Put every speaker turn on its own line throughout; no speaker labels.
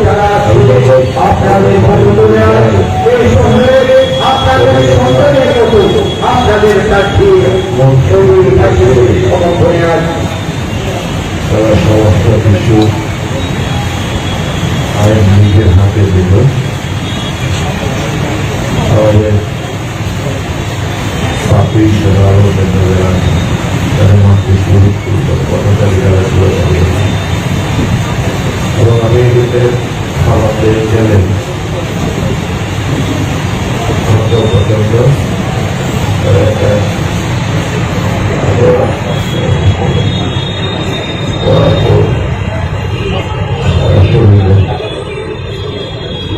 যারা আপনাদের আপনাদের সন্তানের মতো আপনাদের কাছে সমর্থনে আছে।
তারা সমস্ত কিছু আইন নিজের হাতে দিল। আমাদের পাপি সাধারণ এবং আমি এতে আমাদের গেলেন প্রচন্ড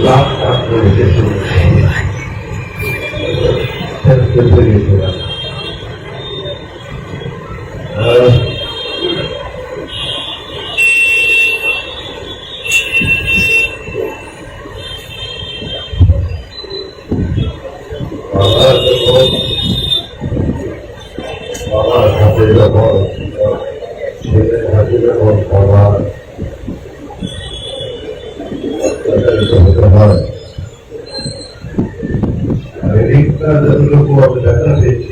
লাখ লাখ করে বাবার হাতে যখন ছেলের হাতে যখন বাবার অত্যাচারিত হতে হয়, আমেরিকা যতটুকু আমি দেখা পেয়েছি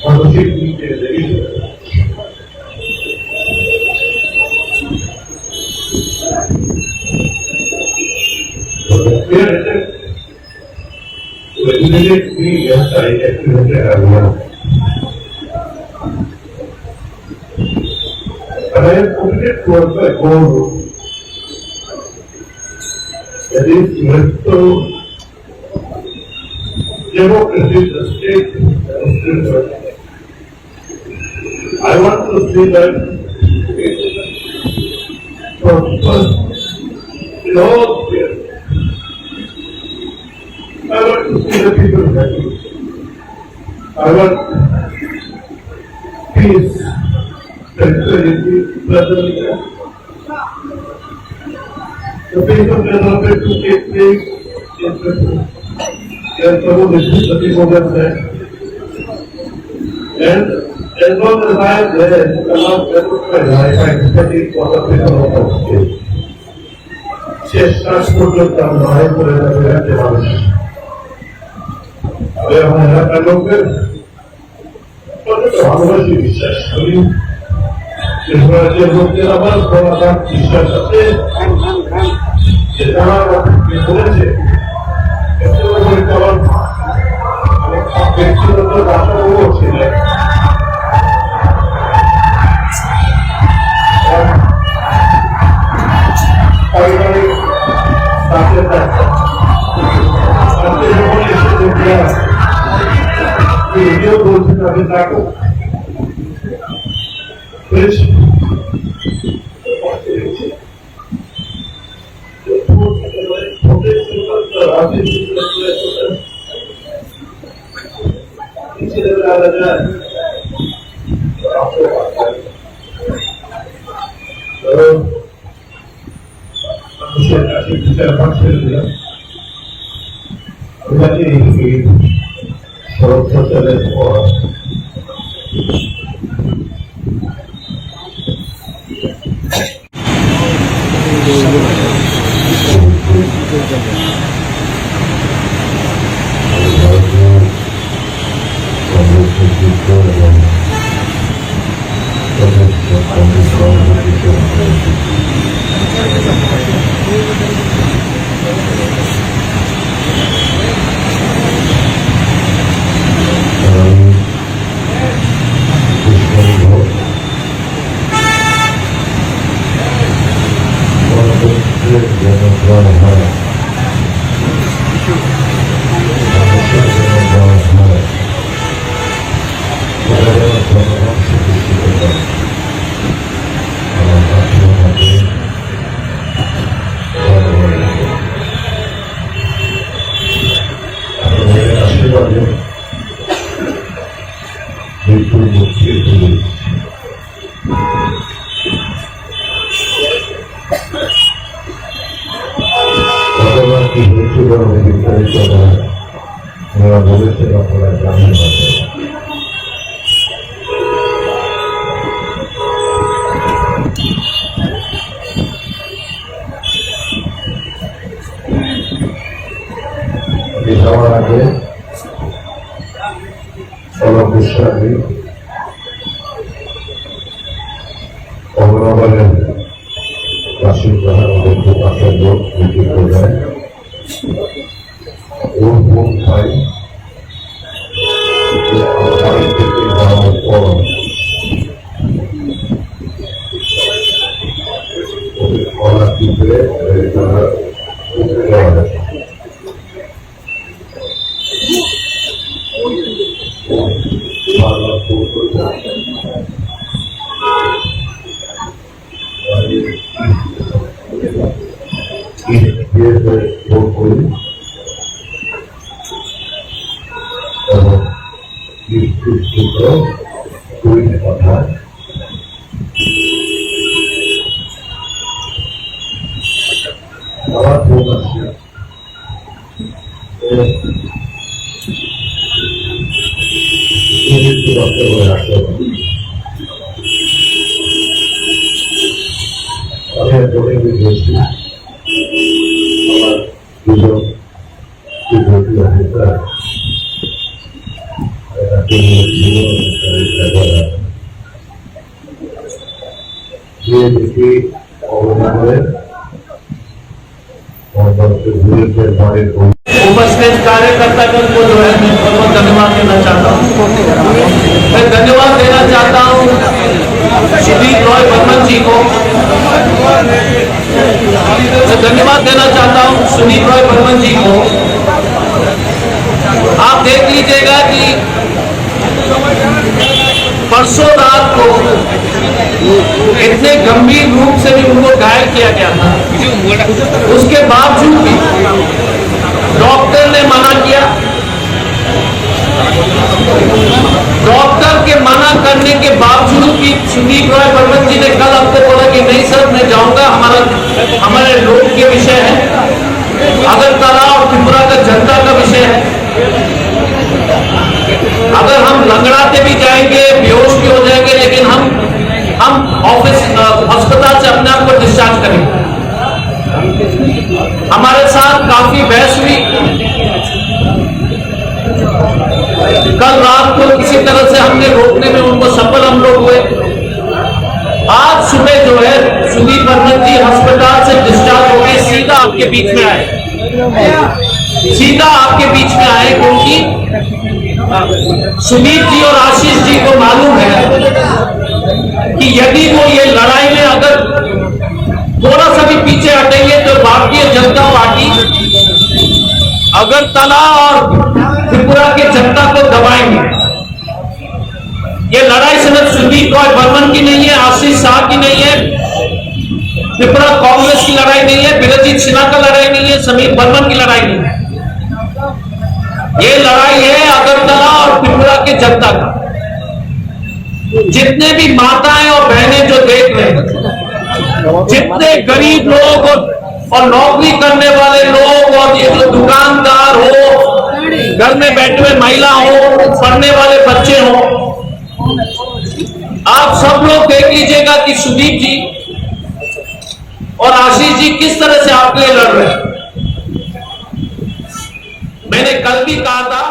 মানসিক দিক থেকে দেখেছি immediately yes, I accidentally have one. And I have committed towards my goal that is to restore democracy, the state, I want to see that prosper in all spheres. I want to see the people happy. I want peace, tranquility, brotherliness. The peace of development to take place in people. There are some of the people that say, and as long as I am there, I cannot develop my life. I am studying for the people of the state. শেষ শ্বাস পর্যন্ত আমি লড়াই করে যাতে মানুষ আমি আমার এলাকার লোকদের ভালোবাসি, বিশ্বাস করি। যে লোকদের আমার বলার বিশ্বাস আছে যে তারা আমাকে বলেছে আমার ব্যক্তিগত বাসাও ছিলেন। পারিবারিক তাদের এগিয়েও বলছে তাদের ডাকো শরৎচন্দ্রের পর যাওয়ার আগে অনবশ্যই অগ্রগণের বাসিন্দারা আমাদের পাশের লোক বিক্রি করে ওর বোন ভাই বাড়ি থেকে যাওয়ার পর কলা টিপে তারা উঠে যাওয়া যায় কথা আমার ফোন আসছে আমি একজনে গিয়েছি আমার দুজন অফিসার দেখি অবদানের
उपस्थित कार्यकर्तागण को जो है मैं बहुत बहुत धन्यवाद देना चाहता हूँ। मैं धन्यवाद देना चाहता हूँ सुदीप रॉय बर्मन जी को। मैं धन्यवाद देना चाहता हूँ सुदीप रॉय बर्मन जी को। आप देख लीजिएगा कि परसों रात को इतने गंभीर रूप से भी उनको घायल किया गया था, उसके बावजूद भी डॉक्टर ने मना किया। डॉक्टर के मना करने के बावजूद भी सुदीप रॉय बर्मन जी ने कल आपको बोला कि नहीं सर मैं जाऊंगा, हमारे लोग के विषय है, अगरतला और त्रिपुरा का जनता का विषय है। अगर हम लंगड़ाते भी जाएंगे, बेहोश भी हो जाएंगे, लेकिन हम ऑफिस अस्पताल से अपने आप को डिस्चार्ज करेंगे। हमारे साथ काफी बहस हुई। कल रात को किसी तरह से हमने रोकने में उनको सफल हम लोग हुए। आज सुबह जो है सुदीप बर्मन जी अस्पताल से डिस्चार्ज होकर सीधा आपके बीच में आए, सीधा आपके बीच में आए, क्योंकि सुदीप जी और आशीष जी को मालूम है कि यदि वो ये लड़ाई में अगर थोड़ा सा भी पीछे हटेंगे तो भारतीय जनता पार्टी अगरतला और त्रिपुरा की जनता को दबाएंगे। ये लड़ाई सिर्फ सुदीप रॉय बर्मन की नहीं है, आशीष शाह की नहीं है, त्रिपुरा कांग्रेस की लड़ाई नहीं है, बिरजीत सिन्हा का लड़ाई नहीं है, समीर बर्मन की लड़ाई नहीं है। ये लड़ाई है अगरतला और त्रिपुरा की जनता का। जितने भी माताएं और बहनें जो देख रहे हैं, जितने गरीब लोग और नौकरी करने वाले लोग और ये जो दुकानदार हो, घर में बैठे हुए महिला हो, पढ़ने वाले बच्चे हो, आप सब लोग देख लीजिएगा कि सुदीप जी और आशीष जी किस तरह से आपके लिए लड़ रहे हैं। मैंने कल भी कहा था